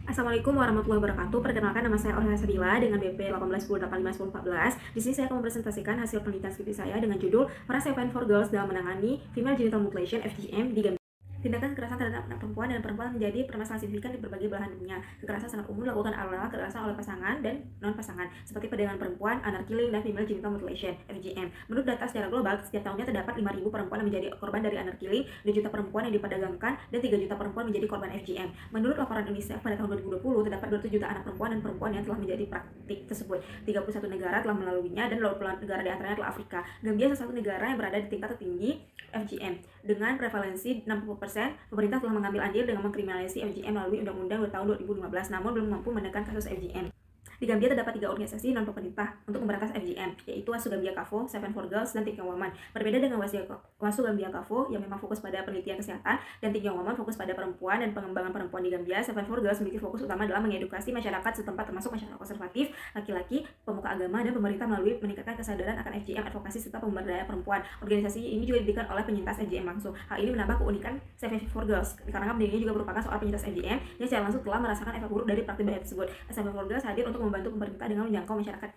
Assalamualaikum warahmatullahi wabarakatuh. Perkenalkan, nama saya Orha Sabila dengan BP 1810851014. Di sini saya akan mempresentasikan hasil penelitian skripsi saya dengan judul Merasa Event for Girls dalam menangani Female Genital Mutilation (FGM) di Gambia. Tindakan kekerasan terhadap anak perempuan dan perempuan menjadi permasalahan signifikan di berbagai belahan dunia. Kekerasan sangat umum dilakukan adalah kekerasan oleh pasangan dan non-pasangan, seperti perdagangan perempuan, honor killing, dan female genital mutilation (FGM). Menurut data secara global, setiap tahunnya terdapat 5.000 perempuan yang menjadi korban dari honor killing, 2 juta perempuan yang diperdagangkan, dan 3 juta perempuan menjadi korban FGM. Menurut laporan UNICEF pada tahun 2020, terdapat 200 juta anak perempuan dan perempuan yang telah menjadi praktik tersebut. 31 negara telah melaluinya dan 20 negara diantaranya adalah Afrika. Gambia salah satu negara yang berada di tingkat tertinggi FGM. Dengan prevalensi 60%, pemerintah telah mengambil andil dengan mengkriminalisasi FGM melalui Undang-Undang tahun 2015, namun belum mampu menekan kasus FGM. Di Gambia terdapat 3 organisasi non-pemerintah untuk memberantas FGM, yaitu WASU Gambia Kafo, Seven for Girls, dan Think Young Woman. Berbeda dengan WASU Gambia Kafo yang memang fokus pada penelitian kesehatan, dan Think Young Woman fokus pada perempuan dan pengembangan perempuan di Gambia, Seven for Girls memiliki fokus utama dalam mengedukasi masyarakat setempat termasuk masyarakat konservatif, laki-laki, pemuka agama, dan pemerintah melalui meningkatkan kesadaran akan FGM, advokasi, serta pemberdayaan perempuan. Organisasi ini juga didirikan oleh penyintas FGM langsung. Hal ini menambah keunikan Seven for Girls, karena pendirinya juga merupakan seorang penyintas FGM yang secara langsung telah merasakan efek buruk dari praktik bahaya tersebut. Seven for Girls hadir untuk membantu pemerintah dengan menjangkau masyarakat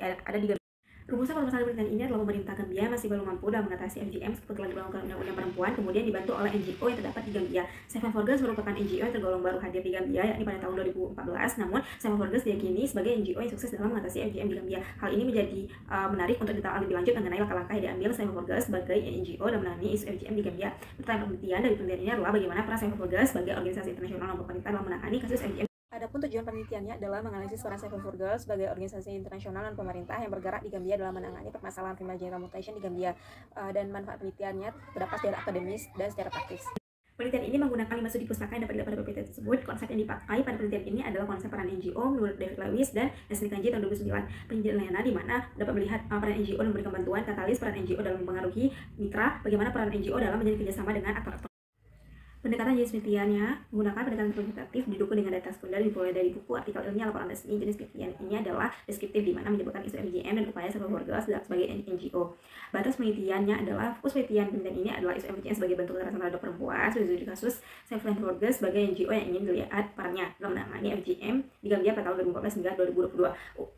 yang ada di Gambia. Rumusan permasalahan penelitian ini adalah pemerintah Gambia masih belum mampu dalam mengatasi FGM seperti telah dilakukan Undang-Undang Perempuan, kemudian dibantu oleh NGO yang terdapat di Gambia. Seven for Girls merupakan NGO yang tergolong baru hadir di Gambia, yakni pada tahun 2014. Namun, Seven for Girls diyakini sebagai NGO yang sukses dalam mengatasi FGM di Gambia. Hal ini menjadi menarik untuk detail lebih lanjut mengenai langkah-langkah yang diambil Seven for Girls sebagai NGO dalam menangani isu FGM di Gambia. Pertanyaan penelitian dari penelitian ini adalah bagaimana peran Seven for Girls sebagai organisasi internasional dan pemerintah dalam menangani kasus FGM. Adapun tujuan penelitiannya adalah menganalisis peran Seven for Girls sebagai organisasi internasional dan pemerintah yang bergerak di Gambia dalam menangani permasalahan female genital mutilation di Gambia, dan manfaat penelitiannya terdapat secara akademis dan secara praktis. Penelitian ini menggunakan 5 studi pustaka yang dapat dilihat pada PPT tersebut. Konsep yang dipakai pada penelitian ini adalah konsep peran NGO menurut David Lewis dan Leslie Kanji tahun 2009. Penelitiannya di mana dapat melihat peran NGO dalam memberikan bantuan, katalis peran NGO dalam mempengaruhi mitra, bagaimana peran NGO dalam menjadi kerjasama dengan aktor-aktor. Pendekatan jenis penelitiannya menggunakan pendekatan kuantitatif didukung dengan data sekunder dimulai dari buku, artikel ilmiah, laporan resmi. Jenis penelitian ini adalah deskriptif di mana menyebutkan isu FGM dan upaya Seven for Girls sebagai NGO. Batas penelitiannya adalah fokus penelitian ini adalah isu FGM sebagai bentuk kekerasan terhadap perempuan, studi kasus Seven for Girls sebagai NGO yang ingin dilihat perannya dalam menangani FGM di Gambia pada tahun 2014 hingga 2022.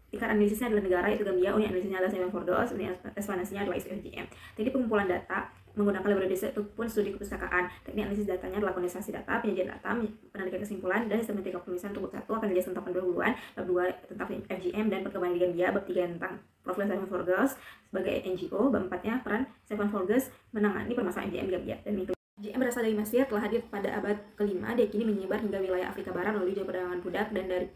Tingkat analisisnya adalah negara yaitu Gambia, unit analisisnya adalah Seven for Girls, unit ekspansinya adalah isu FGM. Teknik pengumpulan data menggunakan laboratorium riset ataupun studi kepustakaan. Teknik analisis datanya adalah kondensasi data, penyajian data, penarikan kesimpulan, dan sistematika penulisan. Untuk bab 1 akan dijelaskan tentang pendahuluan, bab 2 tentang FGM dan perkembangan di Gambia, bab 3 tentang profil Seven for Girls sebagai NGO, bab 4-nya peran Seven for Girls menangani permasalahan FGM di Gambia. Dan itu FGM berasal dari Mesir, telah hadir pada abad ke-5, dia kini menyebar hingga wilayah Afrika Barat melalui jalur perdagangan budak dan dari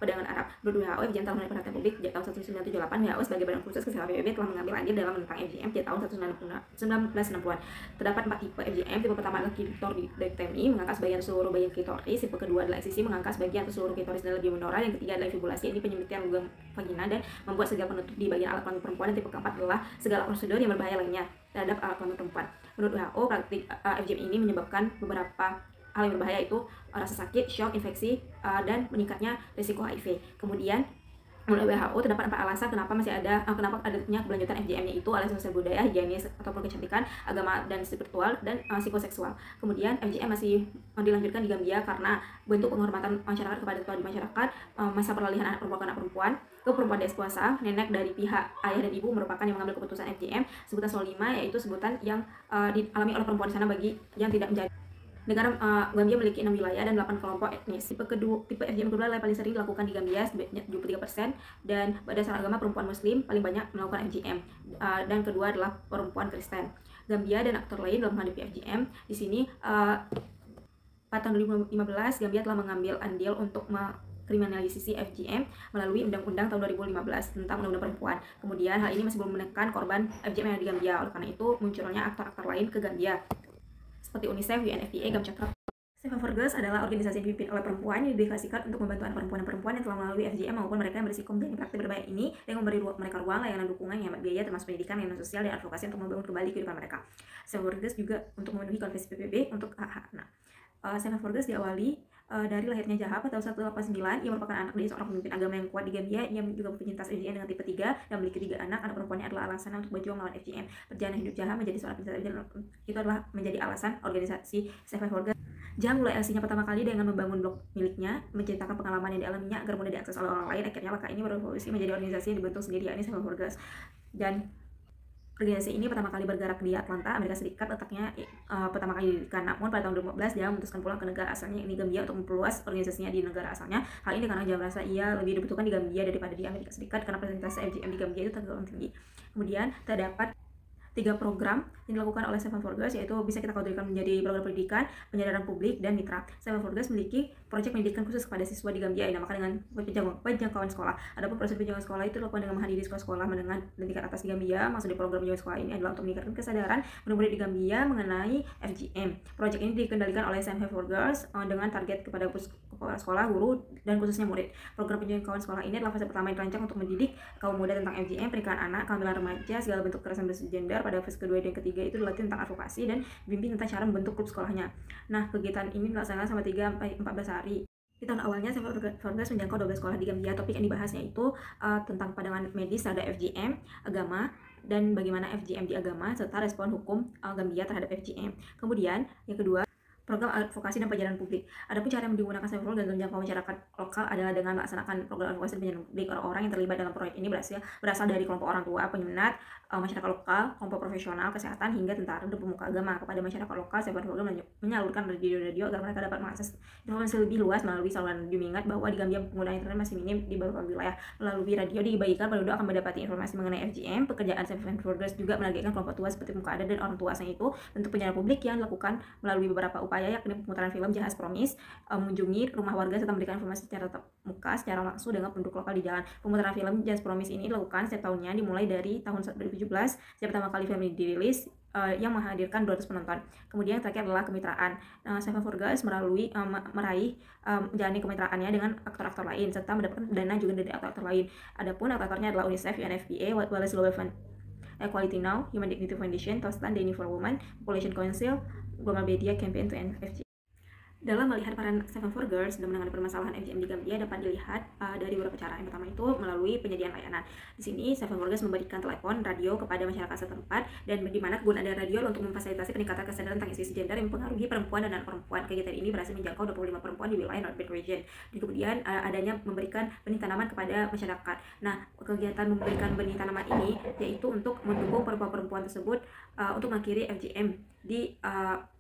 perdagangan Arab. Menurut WHO, FGM telah menarik perhatian publik sejak tahun 1978. WHO sebagai badan khusus kesehatan PBB telah mengambil andil dalam menentang FGM sejak tahun 1960-an. Terdapat 4 tipe FGM. Tipe pertama adalah clitoridectomy, mengangkat sebagian seluruh bagian klitoris. Tipe kedua adalah eksisi, mengangkat sebagian atau seluruh klitoris dan lebih menora. Yang ketiga adalah fibulasi, ini penyempitan lubang vagina dan membuat segala penutup di bagian alat kelamin perempuan. Dan tipe keempat adalah segala prosedur yang berbahaya lainnya terhadap alat kelamin perempuan. Menurut WHO, praktik FGM ini menyebabkan beberapa hal yang berbahaya, yaitu rasa sakit, shock, infeksi, dan meningkatnya risiko HIV. Kemudian menurut WHO terdapat 4 alasan kenapa adanya keberlanjutan FGM, yaitu alasan sosial budaya, higienis ataupun kecantikan, agama dan spiritual, dan psikoseksual. Kemudian FGM masih dilanjutkan di Gambia karena bentuk penghormatan masyarakat kepada tua di masyarakat, masa peralihan anak perempuan ke perempuan dewasa, nenek dari pihak ayah dan ibu merupakan yang mengambil keputusan FGM. Sebutan soal 5 yaitu sebutan yang dialami oleh perempuan di sana bagi yang tidak menjadi. Negara Gambia memiliki 6 wilayah dan 8 kelompok etnis. Tipe FGM kedua adalah paling sering dilakukan di Gambia, sebanyak 73%, dan berdasarkan agama perempuan muslim paling banyak melakukan FGM, dan kedua adalah perempuan Kristen. Gambia dan aktor lain dalam menghadapi FGM. Di sini pada tahun 2015 Gambia telah mengambil andil untuk kriminalisasi FGM melalui Undang-Undang tahun 2015 tentang Undang-Undang Perempuan. Kemudian hal ini masih belum menekan korban FGM yang ada di Gambia. Oleh karena itu munculnya aktor-aktor lain ke Gambia seperti UNICEF, UNFPA, GAMCHAKRA. Seven for Girls adalah organisasi yang dipimpin oleh perempuan yang didedikasikan untuk membantu perempuan dan perempuan yang telah melalui FGM maupun mereka yang berisiko menjadi praktik berbahaya ini, dengan memberi mereka ruang, layanan dukungan, hemat biaya termasuk pendidikan, layanan sosial, dan advokasi untuk membangun kembali kehidupan mereka. Seven for Girls juga untuk memenuhi konvensi PBB untuk hak-hak anak. Seven for Girls diawali dari lahirnya Jaha pada tahun 1989. Ia merupakan anak dari seorang pemimpin agama yang kuat di Gambia. Ia juga penyintas FGM dengan tipe 3 dan memiliki 3 anak. Anak perempuannya adalah alasan untuk berjuang melawan FGM. Perjalanan hidup Jaha menjadi seorang penyintas FGM itu adalah menjadi alasan organisasi Save My Forgas. Jaha mulai aksinya pertama kali dengan membangun blog miliknya, menceritakan pengalaman yang dialaminya agar mudah diakses oleh orang lain. Akhirnya langkah ini berevolusi menjadi organisasi yang dibentuk sendiri, yakni Save My Forgas. Dan organisasi ini pertama kali bergerak di Atlanta, Amerika Serikat, letaknya pertama kali didirikan. Namun pada tahun 2015 dia memutuskan pulang ke negara asalnya, ini Gambia, untuk memperluas organisasinya di negara asalnya. Hal ini karena dia merasa ia lebih dibutuhkan di Gambia daripada di Amerika Serikat karena persentase FGM di Gambia itu tergolong tinggi. Kemudian terdapat 3 program yang dilakukan oleh Save My Forgas, yaitu bisa kita kategorikan menjadi program pendidikan, penyadaran publik, dan mitra. Save My Forgas memiliki proyek pendidikan khusus kepada siswa di Gambia yang dinamakan dengan penjangkauan sekolah. Adapun proses penjangkauan sekolah itu dilakukan dengan menghadiri sekolah-sekolah menengah dan tingkat atas di Gambia. Maksud dari program penjangkauan sekolah ini adalah untuk meningkatkan kesadaran murid-murid di Gambia mengenai FGM. Proyek ini dikendalikan oleh Save My Forgas dengan target kepada kepala sekolah, guru, dan khususnya murid. Program penjangkauan sekolah ini adalah fase pertama yang dirancang untuk mendidik kaum muda tentang FGM, pernikahan anak, kehamilan remaja, segala bentuk kekerasan berbasis gender. Pada fase kedua dan ketiga itu dilatih tentang advokasi dan bimbing tentang cara membentuk klub sekolahnya. Nah, kegiatan ini dilaksanakan selama 3-14 hari. Di tahun awalnya, Save My Forgas menjangkau 12 sekolah di Gambia. Topik yang dibahasnya itu tentang pandangan medis terhadap FGM, agama, dan bagaimana FGM di agama, serta respon hukum Gambia terhadap FGM. Kemudian, yang kedua, program advokasi dan penjelasan publik. Adapun cara yang digunakan Save My Forgas dalam menjangkau masyarakat lokal adalah dengan melaksanakan program advokasi dan penjelasan publik. Orang-orang yang terlibat dalam proyek ini berasal dari kelompok orang tua, peminat, masyarakat lokal, kelompok profesional, kesehatan, hingga tentara dan pemuka agama. Kepada masyarakat lokal, Save My Forgas menyalurkan radio-radio agar mereka dapat mengakses informasi lebih luas melalui saluran radio. Mengingat bahwa di Gambia penggunaan internet masih minim di beberapa wilayah. Melalui radio dibagikan, penduduk akan mendapati informasi mengenai FGM. Pekerjaan Save My Forgas juga menargetkan kelompok tua seperti pemuka adat dan orang tua asing itu. Bentuk penjelasan publik yang dilakukan melalui beberapa upaya, yakni pemutaran film Jaha's Promise, mengunjungi rumah warga serta memberikan informasi secara tatap muka secara langsung dengan penduduk lokal di jalan. Pemutaran film Jaha's Promise ini dilakukan setiap tahunnya, dimulai dari tahun 2017 sejak pertama kali film ini dirilis, yang menghadirkan 200 penonton. Kemudian terakhir adalah kemitraan. Save My Forgas meraih menjalani kemitraannya dengan aktor-aktor lain serta mendapatkan dana juga dari aktor-aktor lain. Adapun aktor-aktornya adalah UNICEF, UNFPA, Wallace Global Fund, Equality Now, Human Dignity Foundation, Tostan, Deni for Women, Population Council, Global Media Campaign to End FGM. Dalam melihat peran Save My Forgas dalam menangani permasalahan FGM di Gambia dapat dilihat dari beberapa cara. Yang pertama itu melalui penyediaan layanan. Di sini Save My Forgas memberikan telepon radio kepada masyarakat setempat, dan di mana kegunaan dari radio untuk memfasilitasi peningkatan kesadaran tentang isu gender yang mempengaruhi perempuan dan anak perempuan. Kegiatan ini berhasil menjangkau 25 perempuan di wilayah North Bend Region. Dan kemudian adanya memberikan benih tanaman kepada masyarakat. Nah, kegiatan memberikan benih tanaman ini yaitu untuk mendukung perempuan-perempuan tersebut untuk mengakhiri FGM di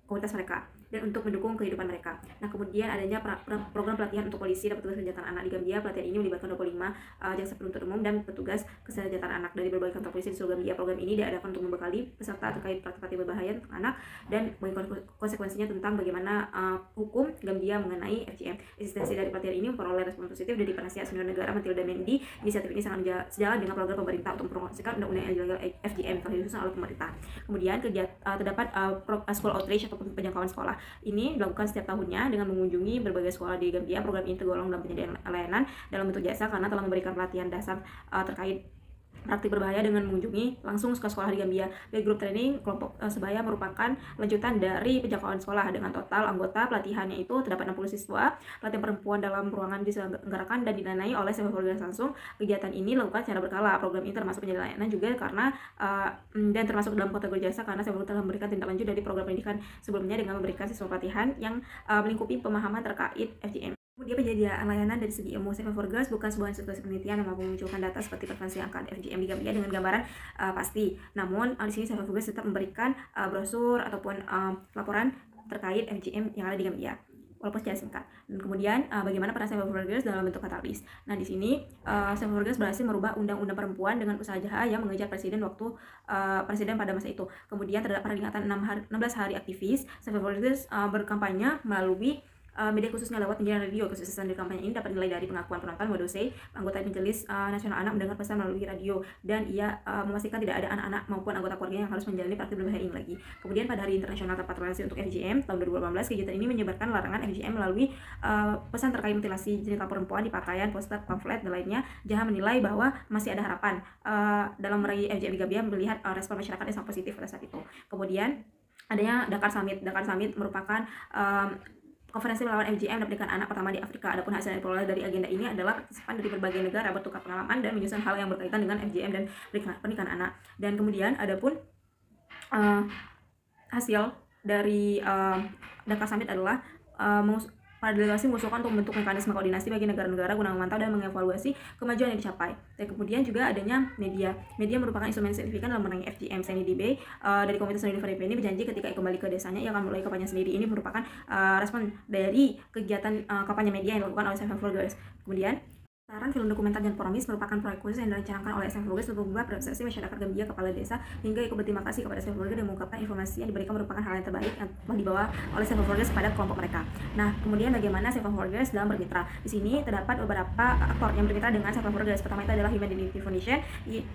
komunitas mereka dan untuk mendukung kehidupan mereka. Nah, kemudian adanya program pelatihan untuk polisi dan petugas kesejahteraan anak di Gambia. Pelatihan ini melibatkan 25 jaksa penuntut umum dan petugas kesejahteraan anak dari berbagai kantor polisi di seluruh Gambia. Program ini diadakan untuk membekali peserta terkait praktik berbahaya tentang anak dan konsekuensinya tentang bagaimana hukum Gambia mengenai FGM. Eksistensi dari pelatihan ini memperoleh respon positif dari penasihat senior negara Matilda Mendy. Inisiatif ini sangat sejalan dengan program pemerintah untuk mempromosikan undang-undang illegal FGM telah disusun oleh pemerintah. Kemudian terdapat school outreach ataupun penjangkauan sekolah. Ini dilakukan setiap tahunnya dengan mengunjungi berbagai sekolah di Gambia. Program ini tergolong dalam penyediaan layanan dalam bentuk jasa karena telah memberikan pelatihan dasar terkait praktik berbahaya dengan mengunjungi langsung sekolah di Gambia. Back Group Training kelompok sebaya merupakan lanjutan dari penjangkauan sekolah. Dengan total anggota pelatihannya itu terdapat 60 siswa. Pelatihan perempuan dalam ruangan diselenggarakan dan didanai oleh Save My Forgas langsung. Kegiatan ini dilakukan secara berkala. Program ini termasuk penyediaan layanan juga karena dan termasuk dalam kategori jasa karena Save My Forgas telah memberikan tindak lanjut dari program pendidikan sebelumnya dengan memberikan siswa pelatihan yang melingkupi pemahaman terkait FGM. Kemudian penyediaan layanan dari segi ilmu. Save My Forgas bukan sebuah institusi penelitian yang mampu memunculkan data seperti prevalensi angka FGM di Gambia dengan gambaran pasti. Namun di sini Save My Forgas tetap memberikan brosur ataupun laporan terkait FGM yang ada di Gambia, walaupun secara singkat. Dan kemudian bagaimana peran Save My Forgas dalam bentuk katalis. Nah, di sini Save My Forgas berhasil merubah undang-undang perempuan dengan usaha Jaha yang mengejar presiden waktu presiden pada masa itu. Kemudian terdapat peringatan 16 hari aktivis. Save My Forgas berkampanye melalui media khususnya lewat penyiaran radio. Kesuksesan dari kampanye ini dapat dinilai dari pengakuan penonton. Wadose, anggota Majelis Nasional Anak, mendengar pesan melalui radio dan ia memastikan tidak ada anak-anak maupun anggota keluarga yang harus menjalani praktik berbahaya ini lagi. Kemudian pada Hari Internasional Tanpa Toleransi untuk FGM tahun 2018, kegiatan ini menyebarkan larangan FGM melalui pesan terkait mutilasi genital perempuan di pakaian, poster, pamflet, dan lainnya. Jaha menilai bahwa masih ada harapan dalam meraih FGM di Gambia, melihat respon masyarakat yang sangat positif pada saat itu. Kemudian adanya Dakar Summit. Dakar Summit merupakan Konferensi melawan FGM dan pernikahan anak pertama di Afrika. Adapun hasil yang diperoleh dari agenda ini adalah partisipan dari berbagai negara bertukar pengalaman dan menyusun hal yang berkaitan dengan FGM dan pernikahan anak. Dan kemudian adapun hasil dari Dakar Summit adalah para delegasi mengusulkan untuk membentuk mekanisme koordinasi bagi negara-negara guna memantau dan mengevaluasi kemajuan yang dicapai. Dan kemudian juga adanya media. Media merupakan instrumen signifikan dalam memenangi FGM. Sandy Dibey dari Komunitas Studi VDP ini berjanji ketika kembali ke desanya ia akan mulai kampanye sendiri. Ini merupakan respon dari kegiatan kampanye media yang dilakukan oleh Save for Girls. Kemudian saran film dokumenter dan Promise merupakan proyek khusus yang dicanangkan oleh Save for Girls untuk mengubah persepsi masyarakat Gambia kepala desa hingga ikut berterima kasih kepada Save for Girls dan mengungkapkan informasi yang diberikan merupakan hal yang terbaik yang telah dibawa oleh Save for Girls kepada kelompok mereka. Nah, kemudian bagaimana Save for Girls dalam bermitra? Di sini terdapat beberapa aktor yang bermitra dengan Save for Girls. Pertama itu adalah Human Dignity Foundation.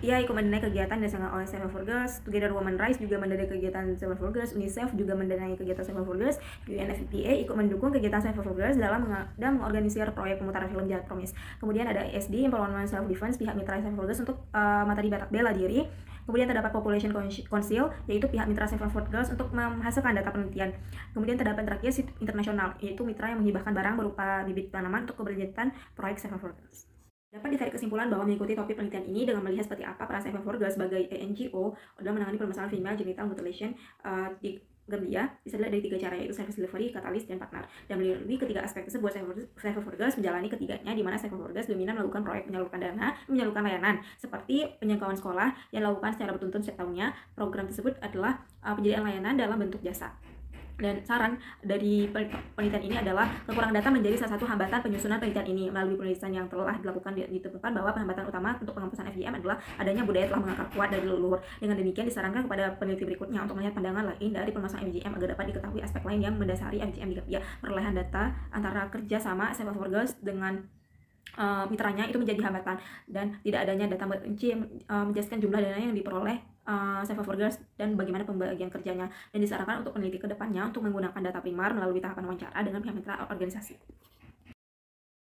Ia ikut mendanai kegiatan yang dilaksanakan oleh Save for Girls. Together Women Rights juga mendanai kegiatan Save for Girls. UNICEF juga mendanai kegiatan Save for Girls. UNFPA ikut mendukung kegiatan Save for Girls dalam mengorganisir proyek pemutaran film Jahat Promise. Kemudian ada ISD Empowerment Self Defense, pihak mitra Save for Girls untuk materi bela diri. Kemudian terdapat Population Council, yaitu pihak mitra Save for Girls untuk menghasilkan data penelitian. Kemudian terdapat terakhir SID Internasional, yaitu mitra yang menghibahkan barang berupa bibit tanaman untuk keberlanjutan proyek Save for Girls. Dapat ditarik kesimpulan bahwa mengikuti topik penelitian ini dengan melihat seperti apa peran Save for Girls sebagai NGO dalam menangani permasalahan female genital mutilation di Gambia bisa dilihat dari 3 cara, yaitu service delivery, katalis, dan partner. Dan melalui ketiga aspek tersebut, Save for Girls menjalani ketiganya, di mana Save for Girls dominan melakukan proyek menyalurkan dana, menyalurkan layanan seperti penjangkauan sekolah yang dilakukan secara beruntun setiap tahunnya. Program tersebut adalah penyediaan layanan dalam bentuk jasa. Dan saran dari penelitian ini adalah kekurangan data menjadi salah satu hambatan penyusunan penelitian ini. Melalui penelitian yang telah dilakukan ditemukan bahwa hambatan utama untuk penghapusan FGM adalah adanya budaya telah mengakar kuat dari leluhur. Dengan demikian disarankan kepada peneliti berikutnya untuk melihat pandangan lain dari permasalahan FGM agar dapat diketahui aspek lain yang mendasari FGM di Gambia. Perolehan data antara kerja sama Save for Girls dengan mitranya itu menjadi hambatan, dan tidak adanya data merinci yang menjelaskan jumlah dana yang diperoleh Save for Girls dan bagaimana pembagian kerjanya, dan disarankan untuk peneliti ke depannya untuk menggunakan data primar melalui tahapan wawancara dengan pihak mitra organisasi.